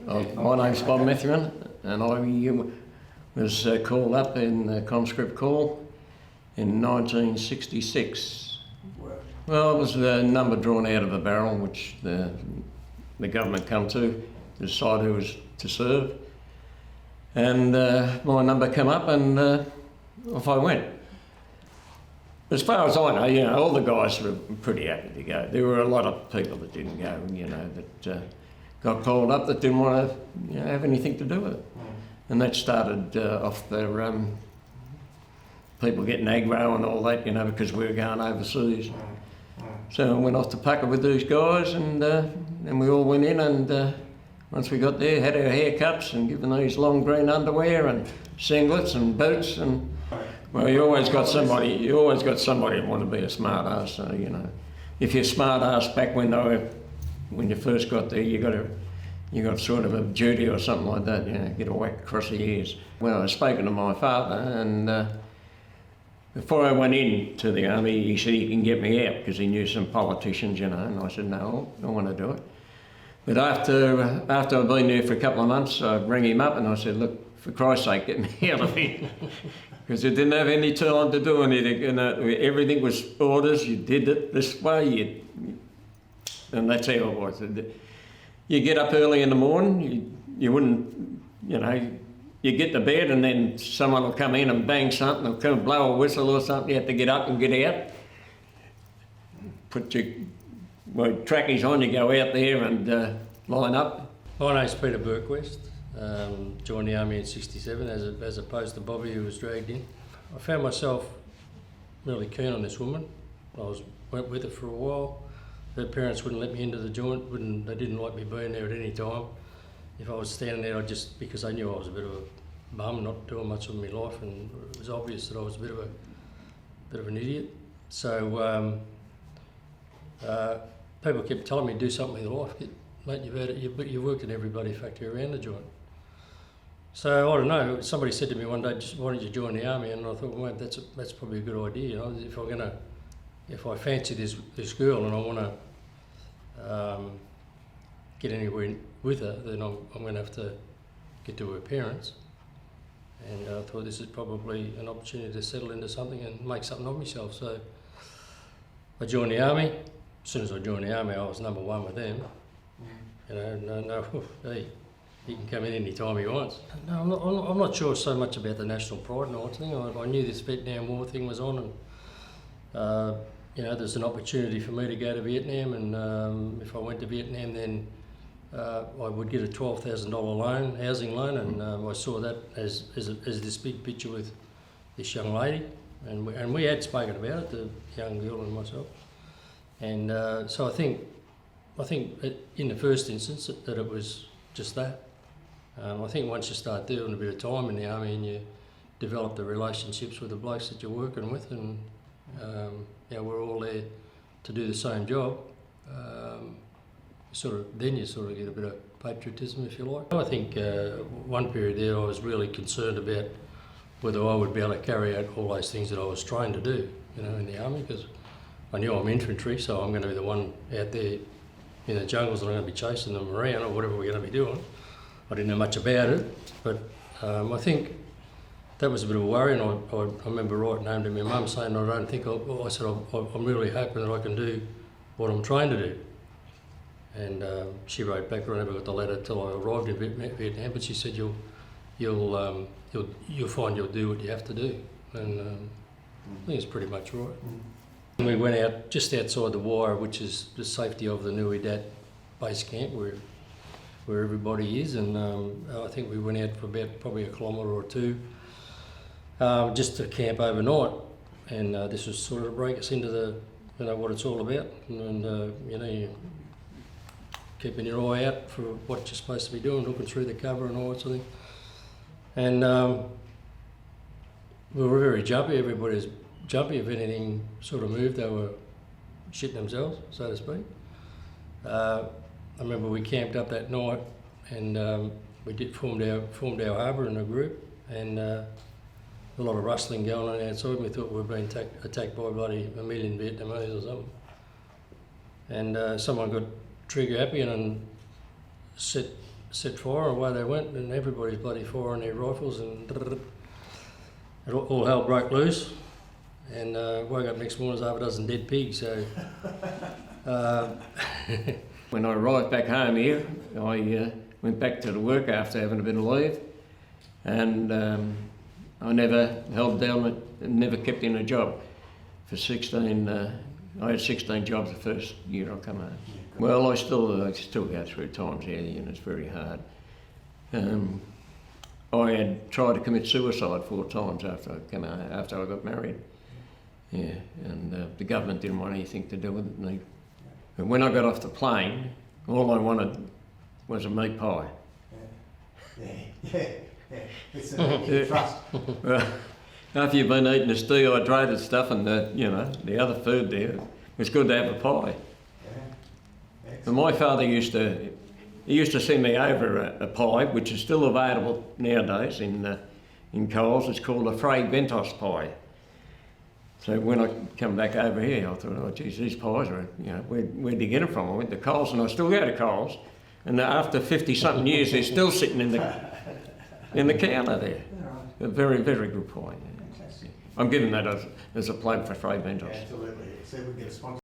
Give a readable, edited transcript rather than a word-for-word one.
My name's Bob Matthewman, and I was called up in the conscript call in 1966. Well, it was a number drawn out of a barrel, which the government come to decide who was to serve. And my number came up, and off I went. As far as I know, all the guys were pretty happy to go. There were a lot of people that didn't go, that got called up that didn't want to have anything to do with it. And that started off the people getting aggro and all that, because we were going overseas. So I went off to Pucker with these guys, and we all went in, and once we got there, had our haircuts and given these long green underwear and singlets and boots, and well, you always got somebody that wanted to be a smart ass. So if you're a smart ass back when you first got there, you got sort of a duty or something like that, get a whack across the ears. Well, I spoken to my father, and before I went into the army, he said he can get me out because he knew some politicians, and I said no, I don't want to do it. But after I'd been there for a couple of months, I rang him up and I said, look, for Christ's sake, get me out of here. Because I didn't have any time to do anything. Everything was orders, you did it this way, and that's how it was. You get up early in the morning, you wouldn't, you get to bed and then someone will come in and bang something, or come blow a whistle or something, you have to get up and get out. Put your trackies on, you go out there and line up. My name's Peter Burquest. Joined the army in '67 as opposed to Bobby, who was dragged in. I found myself really keen on this woman. Went with her for a while. Her parents wouldn't let me into the joint. They didn't like me being there at any time. If I was standing there, because they knew I was a bit of a bum, not doing much of my life, and it was obvious that I was a bit of an idiot. So people kept telling me to do something in life. Mate, you've worked in every bloody factory around the joint. So I don't know. Somebody said to me one day, "Why don't you join the army?" And I thought, well, mate, that's probably a good idea. If I fancy this girl and I want to get anywhere with her, then I'm going to have to get to her parents. And I thought this is probably an opportunity to settle into something and make something of myself. So I joined the army. As soon as I joined the army, I was number one with them. Hey, he can come in any time he wants. No, I'm not sure so much about the national pride and all that thing. I knew this Vietnam War thing was on, and there's an opportunity for me to go to Vietnam, and if I went to Vietnam, then I would get a $12,000 loan, housing loan, and I saw that as this big picture with this young lady, and we had spoken about it, the young girl and myself, and so I think in the first instance that it was just that. I think once you start doing a bit of time in the army and you develop the relationships with the blokes that you're working with, and we're all there to do the same job, then you sort of get a bit of patriotism, if you like. I think one period there I was really concerned about whether I would be able to carry out all those things that I was trained to do, in the army, because I knew I'm infantry, so I'm going to be the one out there in the jungles, and I'm going to be chasing them around or whatever we're going to be doing. I didn't know much about it, but I think that was a bit of a worry, and I remember writing home to my mum saying, I said, I'm really hoping that I can do what I'm trained to do. And she wrote back, I never got the letter till I arrived in Vietnam, but she said, you'll find you'll do what you have to do. And I think it's pretty much right. We went out just outside the wire, which is the safety of the Nui Dat base camp, where everybody is, and I think we went out for about probably a kilometre or two just to camp overnight, and this was sort of to break us into what it's all about, and you're keeping your eye out for what you're supposed to be doing, looking through the cover and all that sort of thing. And we were very jumpy. Everybody was jumpy. If anything sort of moved, they were shitting themselves, so to speak. I remember we camped up that night, and we formed our harbour in a group, and a lot of rustling going on outside. We thought we were being attacked by bloody a million Vietnamese or something. And someone got trigger happy and set set fire, and away they went, and everybody's bloody firing their rifles, and all hell broke loose. And woke up next morning, there's half a dozen dead pigs. So when I arrived back home here, I went back to the work after having a bit of leave, and I never held down, never kept in a job for 16. I had 16 jobs the first year I come home. Well, I still go through times here, and it's very hard. I had tried to commit suicide 4 times after I came out, after I got married. Yeah, and the government didn't want anything to do with it. But when I got off the plane, all I wanted was a meat pie. Yeah. It's a trust. Well, after you've been eating this dehydrated stuff and the other food there, it's good to have a pie. Yeah. And my father used to send me over a pie, which is still available nowadays in Coles. It's called a Fray Bentos pie. So when I come back over here, I thought, oh geez, these pies are, where'd you get them from? I went to Coles, and I still go to Coles, and after 50-something years, they're still sitting in the counter there. Right. A very, very good pie. Yeah. Fantastic. I'm giving that as a plug for Fray Bentos. Absolutely. See if we can get a sponsor.